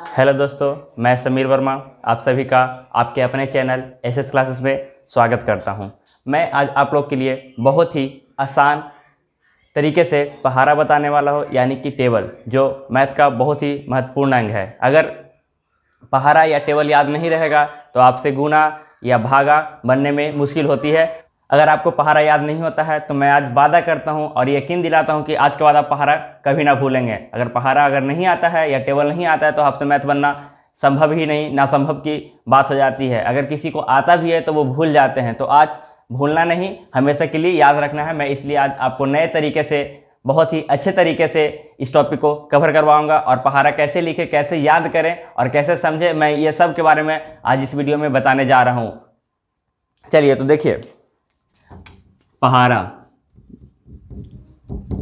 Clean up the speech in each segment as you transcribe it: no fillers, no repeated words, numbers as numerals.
Hello दोस्तों, मैं समीर वर्मा आप सभी का आपके अपने चैनल एसएस क्लासेस में स्वागत करता हूं। मैं आज आप लोग के लिए बहुत ही आसान तरीके से पहाड़ा बताने वाला हूं, यानी कि टेबल, जो मैथ का बहुत ही महत्वपूर्ण अंग है। अगर पहाड़ा या टेबल याद नहीं रहेगा तो आपसे गुना या भागा बनने में मुश्किल होती है। अगर आपको पहाड़ा याद नहीं होता है तो मैं आज वादा करता हूं और यकीन दिलाता हूं कि आज के बाद आप पहाड़ा कभी ना भूलेंगे। अगर पहाड़ा नहीं आता है या टेबल नहीं आता है तो आपसे मैथ बनना संभव ही नहीं, नासंभव की बात हो जाती है। अगर किसी को आता भी है तो वो भूल जाते हैं। तो आज भूलना नहीं, हमेशा के लिए याद रखना है। मैं इसलिए आज आपको नए तरीके से, बहुत ही अच्छे तरीके से इस टॉपिक को कवर करवाऊंगा और पहाड़ा कैसे लिखे, कैसे याद करें और कैसे समझे, मैं ये सब के बारे में आज इस वीडियो में बताने जा रहा हूँ। चलिए तो देखिए, पहाड़ा,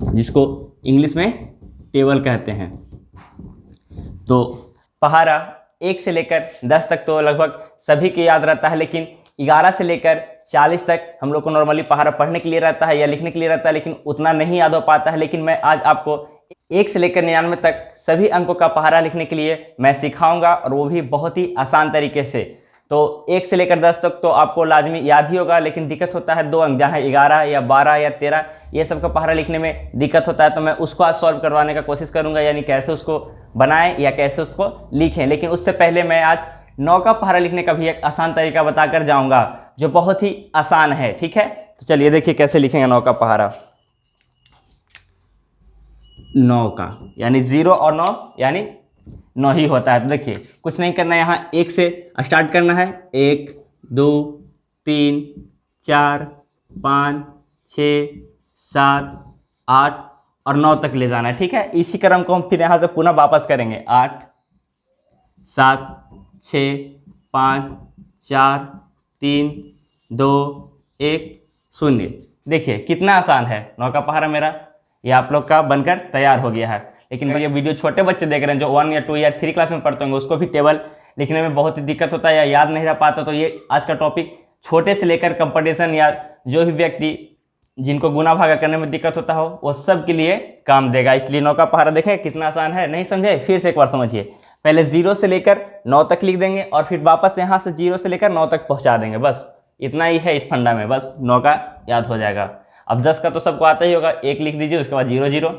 जिसको इंग्लिश में टेबल कहते हैं, तो पहाड़ा 1 से लेकर 10 तक तो लगभग सभी को याद रहता है, लेकिन 11 से लेकर 40 तक हम लोग को नॉर्मली पहाड़ा पढ़ने के लिए रहता है या लिखने के लिए रहता है, लेकिन उतना नहीं याद हो पाता है। लेकिन मैं आज आपको 1 से लेकर 99 तक सभी अंकों का पहाड़ा लिखने के लिए मैं सिखाऊंगा, और वो भी बहुत ही आसान तरीके से। तो 1 से लेकर 10 तक तो आपको लाजमी याद ही होगा, लेकिन दिक्कत होता है 2 अंक, जहाँ 11 या 12 या 13 ये सब का पहाड़ा लिखने में दिक्कत होता है। तो मैं उसको आज सॉल्व करवाने का कोशिश करूंगा, यानी कैसे उसको बनाएं या कैसे उसको लिखें। लेकिन उससे पहले मैं आज 9 का पहाड़ा लिखने का भी एक आसान तरीका बताकर जाऊंगा, जो बहुत ही आसान है। ठीक है, तो चलिए देखिए कैसे लिखेंगे 9 का पहाड़ा। 9 का यानी 0 और 9 यानी 9 ही होता है। तो देखिए कुछ नहीं करना है, यहाँ 1 से स्टार्ट करना है। 1 2 3 4 5 6 7 8 और 9 तक ले जाना है। ठीक है, इसी क्रम को हम फिर यहाँ से पुनः वापस करेंगे। 8 7 6 5 4 3 2 1 0। देखिए कितना आसान है। 9 का पहाड़ा मेरा ये आप लोग का बनकर तैयार हो गया है। लेकिन ये वीडियो छोटे बच्चे देख रहे हैं जो 1 या 2 या 3 क्लास में पढ़ते होंगे, उसको भी टेबल लिखने में बहुत ही दिक्कत होता है या याद नहीं रह पाता। तो ये आज का टॉपिक छोटे से लेकर कंपटीशन या जो भी व्यक्ति जिनको गुना भागा करने में दिक्कत होता हो, वो सब के लिए काम देगा। इसलिए 9 का पहाड़ा देखें कितना आसान है। नहीं समझे, फिर से एक बार समझिए। पहले 0 से लेकर 9 तक लिख देंगे और फिर वापस यहाँ से 0 से लेकर 9 तक पहुँचा देंगे। बस इतना ही है इस फंडा में, बस 9 का याद हो जाएगा। अब 10 का तो सबको आता ही होगा, 1 लिख दीजिए, उसके बाद 0 0।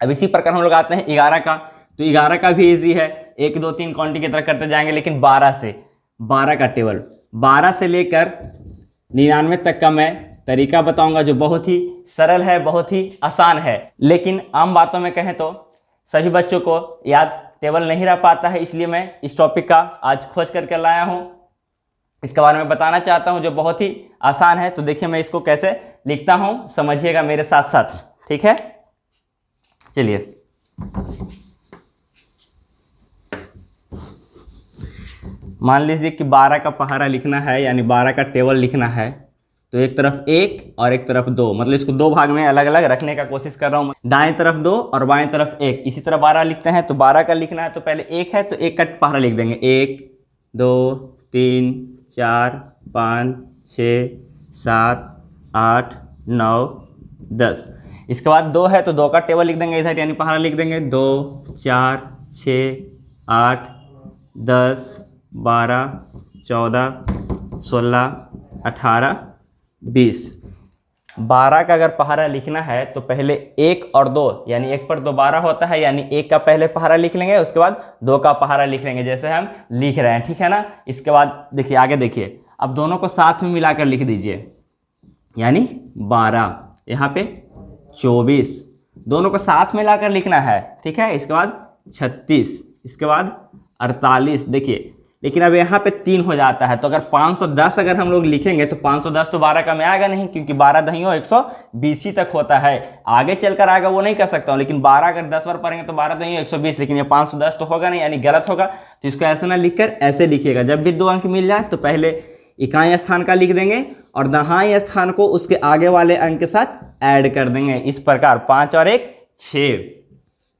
अब इसी प्रकार हम लोग आते हैं 11 का। तो 11 का भी इजी है, 1 2 3 क्वांटिटी की तरह करते जाएंगे। लेकिन 12 का टेबल, 12 से लेकर 99 तक का मैं तरीका बताऊंगा, जो बहुत ही सरल है, बहुत ही आसान है। लेकिन आम बातों में कहें तो सभी बच्चों को याद टेबल नहीं रह पाता है, इसलिए मैं इस टॉपिक का आज खोज करके लाया हूँ। इसके बारे में बताना चाहता हूँ, जो बहुत ही आसान है। तो देखिए मैं इसको कैसे लिखता हूँ, समझिएगा मेरे साथ साथ। ठीक है, चलिए। मान लीजिए कि 12 का पहाड़ा लिखना है, यानी 12 का टेबल लिखना है। तो एक तरफ 1 और एक तरफ 2, मतलब इसको 2 भाग में अलग अलग रखने का कोशिश कर रहा हूँ। दाएं तरफ 2 और बाएं तरफ 1। इसी तरह 12 लिखते हैं। तो 12 का लिखना है तो पहले 1 है तो 1 का पहाड़ा लिख देंगे। 1 2 3 4 5 6 7 8 9 10। इसके बाद 2 है तो 2 का टेबल लिख देंगे इधर, यानी पहाड़ा लिख देंगे। 2 4 6 8 10 12 14 16 18 20। 12 का अगर पहाड़ा लिखना है तो पहले 1 और 2, यानी 1 पर 2 12 होता है, यानी 1 का पहले पहाड़ा लिख लेंगे, उसके बाद 2 का पहाड़ा लिख लेंगे, जैसे हम लिख रहे हैं। ठीक है ना। इसके बाद देखिए आगे देखिए, अब दोनों को साथ में मिलाकर लिख दीजिए, यानी 12, यहाँ पे 24, दोनों को साथ में लाकर लिखना है। ठीक है, इसके बाद 36, इसके बाद 48। देखिए लेकिन अब यहाँ पे 3 हो जाता है, तो अगर 510 अगर हम लोग लिखेंगे तो 510 तो 12 का में आएगा नहीं, क्योंकि 12 दहियों 120 तक होता है। आगे चलकर आएगा वो नहीं कर सकता हूँ, लेकिन 12 अगर 10 बार पढ़ेंगे तो 12 दहियों 120, लेकिन ये 510 तो होगा नहीं, यानी गलत होगा। तो इसको ऐसे ना लिखकर ऐसे लिखिएगा। जब भी 2 अंक मिल जाए तो पहले इकाई स्थान का लिख देंगे और दहाई स्थान को उसके आगे वाले अंक के साथ ऐड कर देंगे। इस प्रकार 5 और 1 6।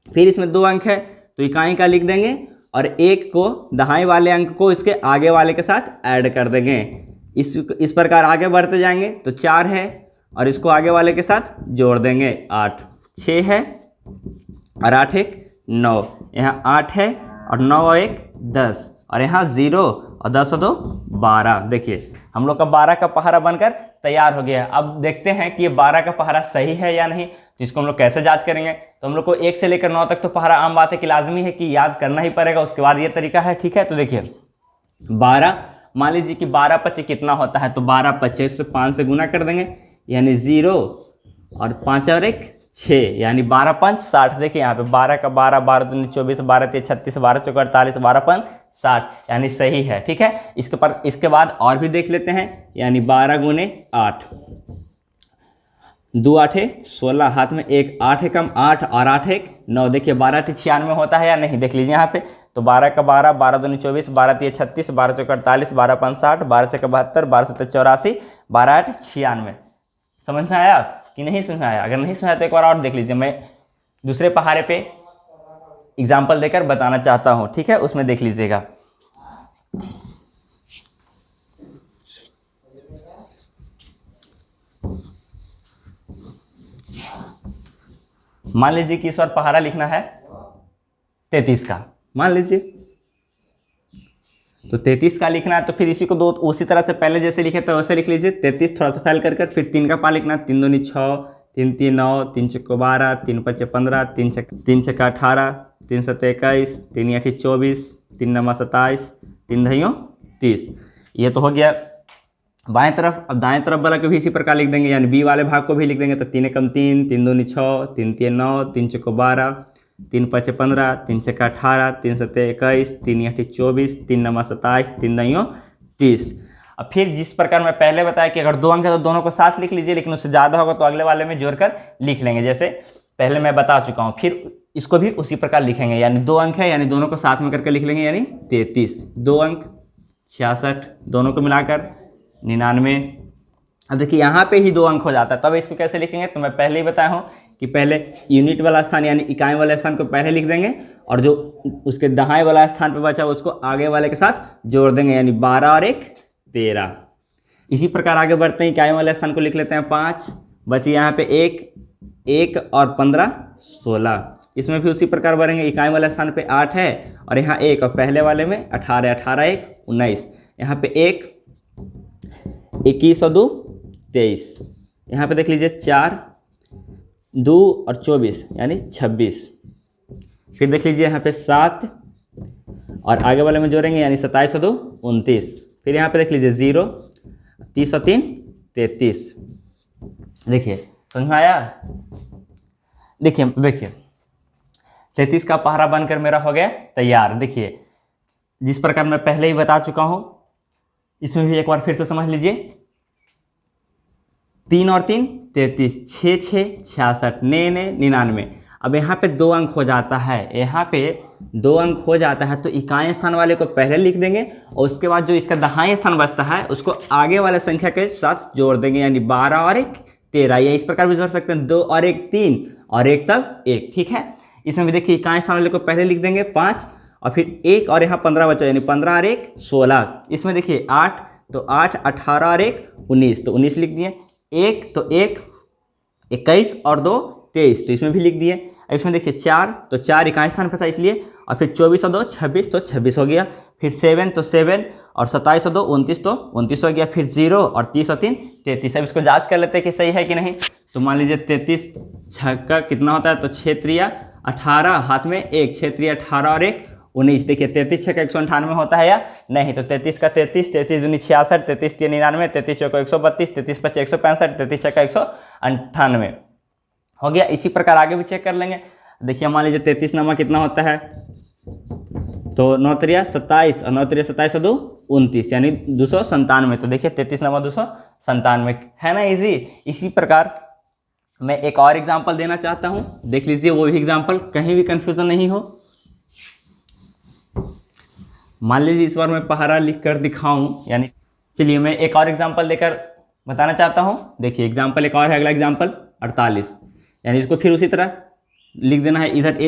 फिर इसमें 2 अंक है तो इकाई का लिख देंगे और 1 को दहाई वाले अंक को इसके आगे वाले के साथ ऐड कर देंगे। इस प्रकार आगे बढ़ते जाएंगे। तो 4 है और इसको आगे वाले के साथ जोड़ देंगे 8, 6 है और 8 1 9, यहाँ 8 है और 9 और 1 10 और यहाँ 0 और 10 और 2 12। देखिए हम लोग का 12 का पहाड़ा बनकर तैयार हो गया। अब देखते हैं कि ये 12 का पहाड़ा सही है या नहीं, तो इसको हम लोग कैसे जांच करेंगे। तो हम लोग को 1 से लेकर 9 तक तो पहाड़ा आम बात है कि लाजमी है कि याद करना ही पड़ेगा। उसके बाद ये तरीका है, ठीक है। तो देखिए 12, मान लीजिए कि 12 पचे कितना होता है, तो 12 पचे से 5 से गुना कर देंगे, यानी 0 और 5 और 1 6, यानी 12 5 60। देखिए यहाँ पे 12 का 12, 12 दूनी 24, 12 3 36, 12 चौका 48, 12 5 60, यानी सही है, ठीक है। इसके बाद और भी देख लेते हैं, यानी 12 गुने 8, 2 8 16, हाथ में 1 8 है कम 8 और 8 1 9। देखिए 12 8 96 होता है या नहीं, देख लीजिए यहाँ पे। तो 12 का 12, 12 दूनी 24, 12 3 36, 12 चौका 48, 12 5 60, 12 छक्का 72, 12 7 84, 12 8 96। समझ में आया कि नहीं समझ में आया? अगर नहीं समझ आया तो एक बार और देख लीजिए, मैं दूसरे पहाड़े पे एग्जाम्पल देकर बताना चाहता हूँ, ठीक है, उसमें देख लीजिएगा। मान लीजिए कि इस बार पहाड़ा लिखना है 33 का, मान लीजिए। तो 33 का लिखना है तो फिर इसी को दो उसी तरह से पहले जैसे लिखे थे वैसे लिख लीजिए। 33 थोड़ा सा फैल कर फिर 3 का पा लिखना, 3 दूनी 6, 3 3 9, 3 चौको 12, 3 5 15, 3 छक्का 18, 3 7 21, 3 8 24, 3 9 27, 3 दहियों 30। ये तो हो गया बाएं तरफ। अब दाएं तरफ वाला को भी इसी प्रकार लिख देंगे, यानी बी वाले भाग को भी लिख देंगे। तो 3 एकम 3, 3 दूनी 6, 3 3 9, 3 चौको 12, 3 5 15, 3 छक्का 18, 3 7 21, 3 8 24, 3 9 27, 3 दहियों 30। अब फिर जिस प्रकार मैं पहले बताया कि अगर 2 अंक है तो दोनों को साथ लिख लीजिए, लेकिन उससे ज़्यादा होगा तो अगले वाले में जोड़कर लिख लेंगे, जैसे पहले मैं बता चुका हूँ। फिर इसको भी उसी प्रकार लिखेंगे, यानी 2 अंक है यानी दोनों को साथ में करके लिख लेंगे, यानी 33। 2 अंक 66, दोनों को मिलाकर 99। अब देखिए यहाँ पे ही 2 अंक हो जाता है, तब इसको कैसे लिखेंगे? तो मैं पहले ही बताया हूँ कि पहले यूनिट वाला स्थान यानी इकाई वाले स्थान को पहले लिख देंगे, और जो उसके दाएं वाला स्थान पे बचा उसको आगे वाले के साथ जोड़ देंगे, यानी 12 और 1 13। इसी प्रकार आगे बढ़ते हैं, इकाई वाले स्थान को लिख लेते हैं 5, बची यहाँ पे 1 और 15 16। इसमें भी उसी प्रकार बढ़ेंगे, इकाई वाले स्थान पे 8 है और यहाँ 1, और पहले वाले में 18, 18 1 19, यहाँ पे 1 21 और 2 23, यहाँ पे देख लीजिए 4 2 और 24 यानी 26। फिर देख लीजिए यहाँ पे 7 और आगे वाले में जोड़ेंगे, यानी 27 और 2 29। फिर यहाँ पे देख लीजिए 0 30 और 3 33। देखिए समझ में आया? देखिए तो देखिए 33 का पहाड़ा बनकर मेरा हो गया तैयार। देखिए जिस प्रकार मैं पहले ही बता चुका हूँ, इसमें भी एक बार फिर से समझ लीजिए। 3 और 3 33, 6 6 66, 9 99। अब यहाँ पे 2 अंक हो जाता है, यहाँ पे 2 अंक हो जाता है तो इकाई स्थान वाले को पहले लिख देंगे और उसके बाद जो इसका दाहिने स्थान बचता है उसको आगे वाले संख्या के साथ जोड़ देंगे, यानी 12 और 1 13। या इस प्रकार भी जोड़ सकते हैं, 2 और 1 3 और 1 तब 1, ठीक है। इसमें भी देखिए इकाई स्थान वाले को पहले लिख देंगे 5 और फिर 1 और यहाँ 15 बचा, यानी 15 और 1 16। इसमें देखिए 8 तो 8, 18 और 1 19, तो 19 लिख दिए। 1 तो 1 21 और 2 23, तो इसमें भी लिख दिए। अब इसमें देखिए 4 तो 4 इकाई स्थान पर था इसलिए, और फिर 24 और 2 26, तो 26 हो गया। फिर 7 तो 7 और 27 और 2 29, तो 29 हो गया। फिर 0 और 30 और 3 33। अब इसको जांच कर लेते हैं कि सही है कि नहीं। तो मान लीजिए 33 छक्का कितना होता है, तो 6 3 18, हाथ में 1, 6 3 18 और 1 19। देखिए 33 छक्का 198 होता है या नहीं, तो 33 का 33, 33 दूनी 66, 33 3 99, 33 चौका 132, 33 5 165, 33 छक्का 198 हो गया। इसी प्रकार आगे भी चेक कर लेंगे। देखिए मान लीजिए 33 नामा कितना होता है, तो 9 3 27 और 9 3 27 और 2 29, यानी 297। तो देखिए 33 नामा 297 है ना, इजी। इसी प्रकार मैं एक और एग्जाम्पल देना चाहता हूँ, देख लीजिए वो भी एग्जाम्पल, कहीं भी कन्फ्यूजन नहीं हो। मान लीजिए इस बार मैं पहाड़ा लिख कर दिखाऊं, यानी चलिए मैं एक और एग्जाम्पल देकर बताना चाहता हूं। देखिए एग्जाम्पल एक और है, अगला एग्जाम्पल 48, यानी इसको फिर उसी तरह लिख देना है। इधर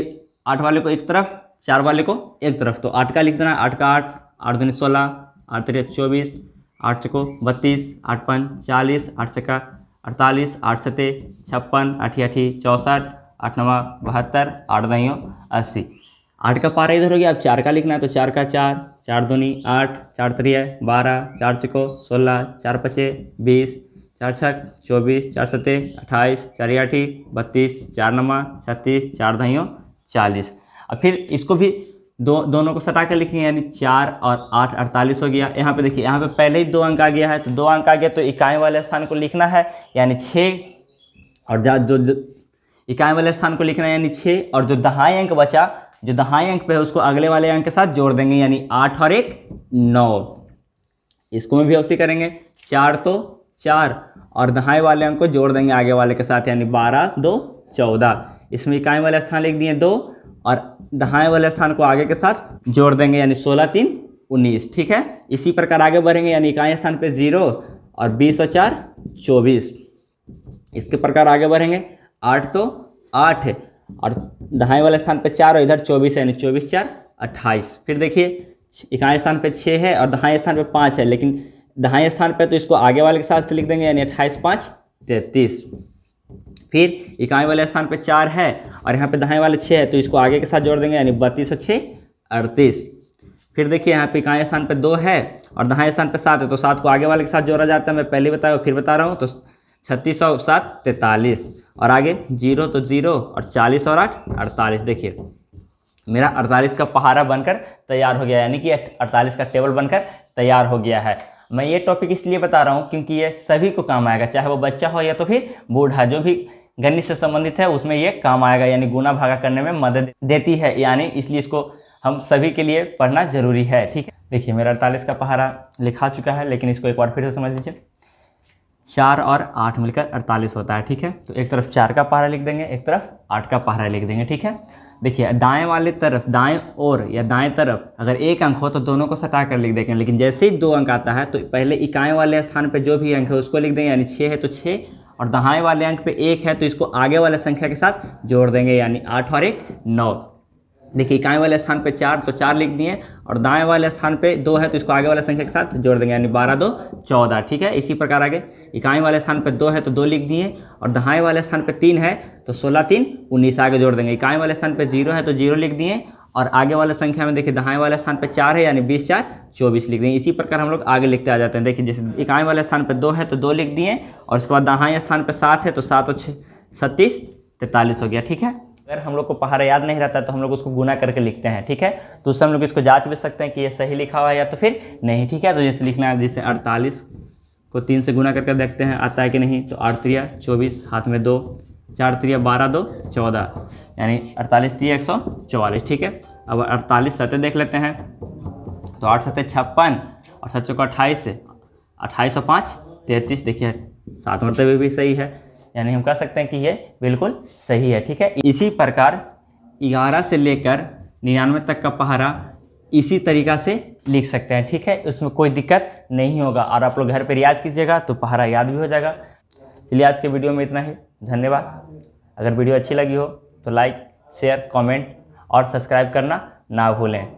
8 वाले को एक तरफ, 4 वाले को एक तरफ, तो 8 का लिख देना है। 8 का 8, 8 दूनी 16, 8 3 24, 8 चौको 32, 8 5 40, 8 छक्का 48, 8 7 56, 8 8 64, 8 9 72, 8 9 80। 8 का पहाड़ा इधर हो गया। अब 4 का लिखना है तो 4 का 4, 4 दूनी 8, 4 त्रिया 12, 4 चौको 16, 4 पचे 20, 4 छक 24, 4 सत्ते 28, 4 आठी 32, 4 नमा 36, 4 दहियों 40। अब फिर इसको भी दोनों को सटा कर लिखेंगे, यानी 4 और 8 48 हो गया। यहाँ पे देखिए, यहाँ पे पहले ही 2 अंक आ गया है, तो 2 अंक आ गया तो इकाई वाले स्थान को लिखना है यानी 6, और जो इकाई वाले स्थान को लिखना है यानी 6, और जो दहाई अंक बचा, जो दहाई अंक पे है उसको अगले वाले अंक के साथ जोड़ देंगे, यानी 8 और 1 9। इसको में भी उसी करेंगे, 4 तो 4 और दहाई वाले अंक को जोड़ देंगे आगे वाले के साथ, यानी 12 2 14। इसमें इकाई वाले स्थान लिख दिए 2 और दहाई वाले स्थान को आगे के साथ जोड़ देंगे, यानी 16 3 19। ठीक है, इसी प्रकार आगे बढ़ेंगे, यानी इकाई स्थान पे 0 और 20 और 4 24। इसके प्रकार आगे बढ़ेंगे, 8 तो 8 है और दहाई वाले स्थान पे 4 और इधर 24 है, यानी 24 4 28। फिर देखिए, इकाई स्थान पे 6 है और दहाई स्थान पे 5 है, लेकिन दहाई स्थान पे तो इसको आगे वाले के साथ लिख देंगे, यानी 28 5 33। फिर इकाई वाले स्थान पे 4 है और यहाँ पे दहाई वाले 6 है, तो इसको आगे के साथ जोड़ देंगे, यानी 32 और 6 38। फिर देखिए, यहाँ पे इकाई स्थान पे 2 है और दहाई स्थान पे 7 है, तो 7 को आगे वाले के साथ जोड़ा जाता है, मैं पहले बताया फिर बता रहा हूँ, तो 36 और 7 43, और आगे 0 तो 0 और 40 और 8 48। देखिए मेरा 48 का पहाड़ा बनकर तैयार हो गया, यानी कि 48 का टेबल बनकर तैयार हो गया है। मैं ये टॉपिक इसलिए बता रहा हूँ क्योंकि ये सभी को काम आएगा, चाहे वो बच्चा हो या तो फिर बूढ़ा, जो भी गणित से संबंधित है उसमें ये काम आएगा, यानी गुना भागा करने में मदद देती है, यानी इसलिए इसको हम सभी के लिए पढ़ना जरूरी है। ठीक है, देखिए मेरा 48 का पहाड़ा लिखा चुका है, लेकिन इसको एक बार फिर से समझ लीजिए। 4 और 8 मिलकर 48 होता है। ठीक है, तो एक तरफ 4 का पहाड़ा लिख देंगे, एक तरफ 8 का पहाड़ा लिख देंगे। ठीक है, देखिए दाएं वाले तरफ, दाएं ओर या दाएं तरफ अगर 1 अंक हो तो दोनों को सटा कर लिख देंगे, लेकिन जैसे ही 2 अंक आता है तो पहले इकाई वाले स्थान पे जो भी अंक है उसको लिख देंगे, यानी 6 है तो 6, और दहाई वाले अंक पे 1 है तो इसको आगे वाले संख्या के साथ जोड़ देंगे, यानी 8 और 1 9। देखिए इकाई वाले स्थान पे 4 तो 4 लिख दिए, और दाएं वाले स्थान पे 2 है तो इसको आगे वाले संख्या के साथ जोड़ देंगे, यानी 12 2 14। ठीक है, इसी प्रकार आगे इकाई वाले स्थान पे 2 है तो 2 लिख दिए, और दहाई वाले स्थान पे 3 है तो 16 3 19 आगे जोड़ देंगे। इकाई वाले स्थान पे 0 है तो 0 लिख दिए, और आगे वाले संख्या में देखिए दहाई वाले स्थान पे 4 है, यानी 20 4 24 लिख देंगे। इसी प्रकार हम लोग आगे लिखते आ जाते हैं। देखिए जैसे इकाई वाले स्थान पे 2 है तो 2 लिख दिए, और उसके बाद दहाई स्थान पे 7 है तो 7 और 6 37 43 हो गया। ठीक है, अगर हम लोग को पहाड़ा याद नहीं रहता तो हम लोग उसको गुना करके लिखते हैं। ठीक है, तो उससे हम लोग इसको जांच भी सकते हैं कि ये सही लिखा हुआ है या तो फिर नहीं। ठीक है, तो जैसे लिखना है, जैसे 48 को 3 से गुना करके देखते हैं आता है कि नहीं, तो 8 3 24, हाथ में 2, 4 3 12 2 14, यानी 48 3 144। ठीक है, अब 48 सतह देख लेते हैं, तो 8 सतह 56 और 7 चौका 28, 28 और 5 33। देखिए 7 मरतबे भी सही है, यानी हम कह सकते हैं कि ये बिल्कुल सही है। ठीक है, इसी प्रकार 11 से लेकर 99 तक का पहाड़ा इसी तरीक़ा से लिख सकते हैं। ठीक है, उसमें कोई दिक्कत नहीं होगा, और आप लोग घर पे रियाज कीजिएगा तो पहाड़ा याद भी हो जाएगा। चलिए आज के वीडियो में इतना ही, धन्यवाद। अगर वीडियो अच्छी लगी हो तो लाइक शेयर कमेंट और सब्सक्राइब करना ना भूलें।